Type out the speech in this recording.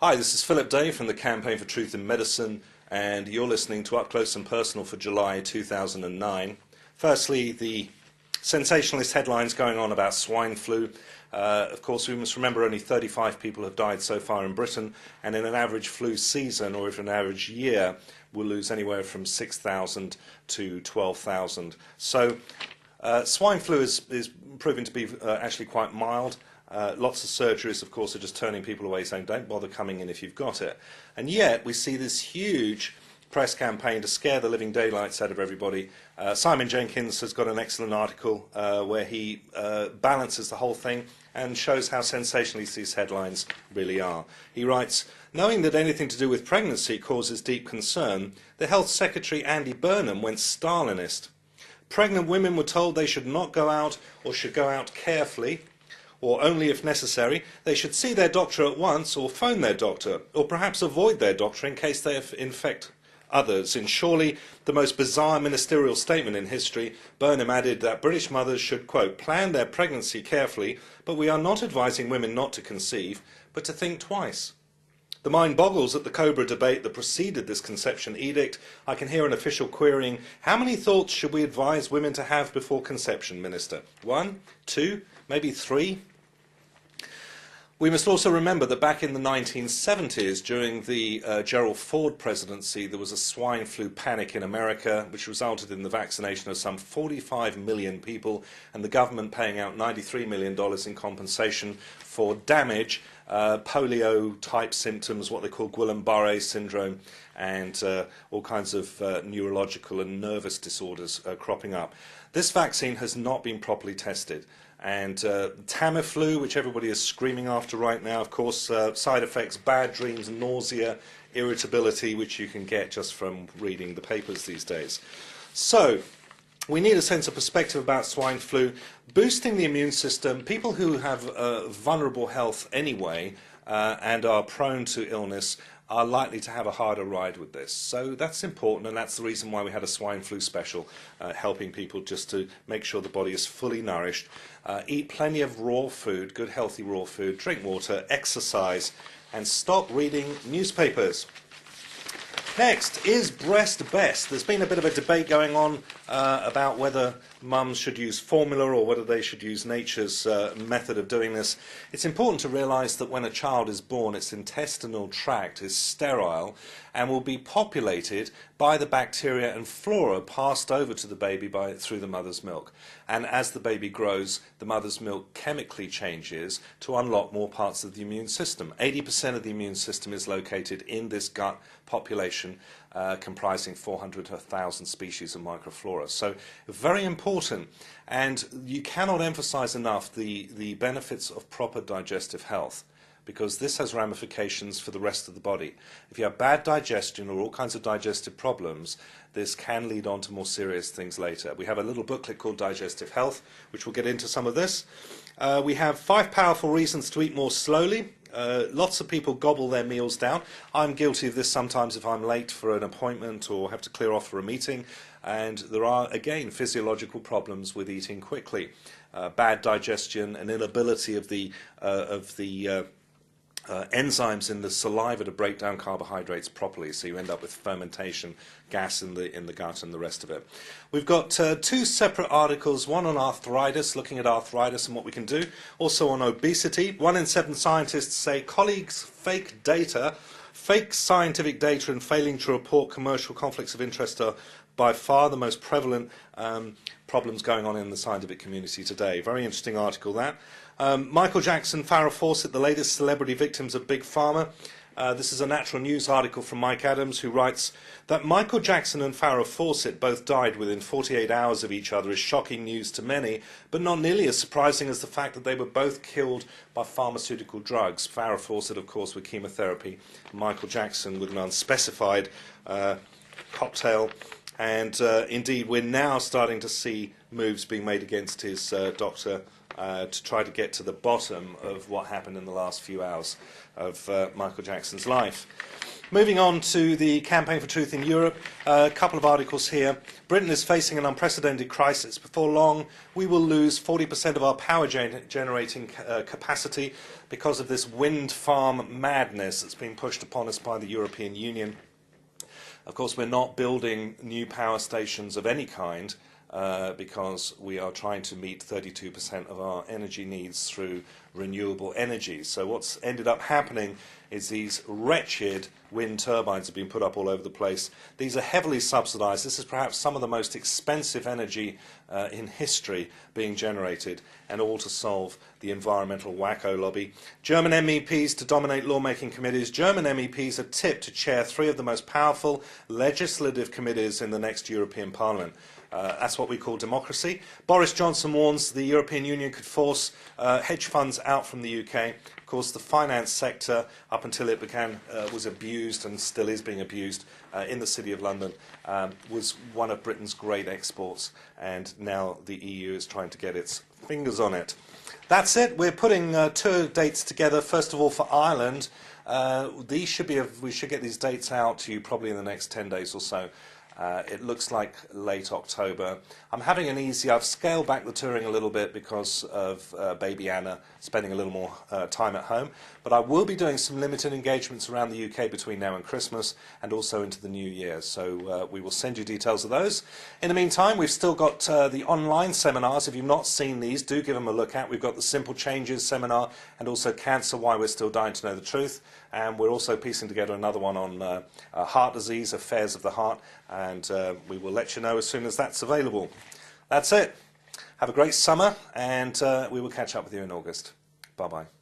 Hi, this is Phillip Day from the Campaign for Truth in Medicine, and you're listening to Up Close and Personal for July 2009. Firstly, the sensationalist headlines going on about swine flu. Of course, we must remember only 35 people have died so far in Britain, and in an average flu season, or even an average year, we'll lose anywhere from 6,000 to 12,000. So swine flu is proving to be actually quite mild. Lots of surgeries, of course, are just turning people away, saying don't bother coming in if you've got it. And yet we see this huge press campaign to scare the living daylights out of everybody. Simon Jenkins has got an excellent article where he balances the whole thing and shows how sensationalist these headlines really are. He writes, knowing that anything to do with pregnancy causes deep concern, the Health Secretary Andy Burnham went Stalinist. Pregnant women were told they should not go out or should go out carefully, or only if necessary. They should see their doctor at once or phone their doctor, or perhaps avoid their doctor in case they infect others. In surely the most bizarre ministerial statement in history, Burnham added that British mothers should, quote, plan their pregnancy carefully, but we are not advising women not to conceive, but to think twice. The mind boggles at the Cobra debate that preceded this conception edict. I can hear an official querying, how many thoughts should we advise women to have before conception, Minister? 1, 2, maybe 3? We must also remember that back in the 1970s, during the Gerald Ford presidency, there was a swine flu panic in America, which resulted in the vaccination of some 45 million people, and the government paying out $93 million in compensation for damage, polio-type symptoms, what they call Guillain-Barré syndrome, and all kinds of neurological and nervous disorders cropping up. This vaccine has not been properly tested. And Tamiflu, which everybody is screaming after right now, of course, side effects, bad dreams, nausea, irritability, which you can get just from reading the papers these days. So, we need a sense of perspective about swine flu. Boosting the immune system, people who have vulnerable health anyway and are prone to illness are likely to have a harder ride with this. So that's important, and that's the reason why we had a swine flu special, helping people just to make sure the body is fully nourished. Eat plenty of raw food, good healthy raw food, drink water, exercise, and stop reading newspapers. Next, is breast best? There's been a bit of a debate going on about whether mums should use formula or whether they should use nature's method of doing this. It's important to realise that when a child is born, its intestinal tract is sterile and will be populated by the bacteria and flora passed over to the baby through the mother's milk. And as the baby grows, the mother's milk chemically changes to unlock more parts of the immune system. 80% of the immune system is located in this gut population, comprising 400 to 1,000 species of microflora. So very important, and you cannot emphasize enough the benefits of proper digestive health, because this has ramifications for the rest of the body. If you have bad digestion or all kinds of digestive problems, this can lead on to more serious things later. We have a little booklet called Digestive Health, which will get into some of this. We have 5 powerful reasons to eat more slowly. Lots of people gobble their meals down. I'm guilty of this sometimes if I'm late for an appointment or have to clear off for a meeting. And there are, again, physiological problems with eating quickly. Bad digestion, an inability of the enzymes in the saliva to break down carbohydrates properly, so you end up with fermentation, gas in the gut and the rest of it. We've got 2 separate articles, one on arthritis, looking at arthritis and what we can do, also on obesity. 1 in 7 scientists say colleagues fake data, fake scientific data and failing to report commercial conflicts of interest are by far the most prevalent problems going on in the scientific community today. Very interesting article, that. Michael Jackson, Farrah Fawcett, the latest celebrity victims of Big Pharma. This is a Natural News article from Mike Adams, who writes that Michael Jackson and Farrah Fawcett both died within 48 hours of each other is shocking news to many, but not nearly as surprising as the fact that they were both killed by pharmaceutical drugs. Farrah Fawcett, of course, with chemotherapy, Michael Jackson with an unspecified cocktail. And indeed, we're now starting to see moves being made against his doctor to try to get to the bottom of what happened in the last few hours of Michael Jackson's life. Moving on to the Campaign for Truth in Europe, a couple of articles here. Britain is facing an unprecedented crisis. Before long, we will lose 40% of our power generating capacity because of this wind farm madness that's been pushed upon us by the European Union. Of course, we're not building new power stations of any kind because we are trying to meet 32% of our energy needs through renewable energy. So what's ended up happening is these wretched wind turbines have been put up all over the place. These are heavily subsidised. This is perhaps some of the most expensive energy in history being generated, and all to solve the environmental wacko lobby. German MEPs to dominate lawmaking committees. German MEPs are tipped to chair 3 of the most powerful legislative committees in the next European Parliament. That's what we call democracy. Boris Johnson warns the European Union could force hedge funds out from the UK. Of course, the finance sector, up until it was abused and still is being abused in the City of London, was one of Britain's great exports, and now the EU is trying to get its fingers on it. That's it. We're putting tour dates together, first of all for Ireland. We should get these dates out to you probably in the next 10 days or so. It looks like late October. I'm having an I've scaled back the touring a little bit because of baby Anna spending a little more time at home, but I will be doing some limited engagements around the UK between now and Christmas and also into the new year, so we will send you details of those. In the meantime, we've still got the online seminars. If you've not seen these, do give them a look at. We've got the Simple Changes seminar and also Cancer, Why We're Still Dying to Know the Truth, and we're also piecing together another one on heart disease, affairs of the heart, and we will let you know as soon as that's available. That's it. Have a great summer, and we will catch up with you in August. Bye-bye.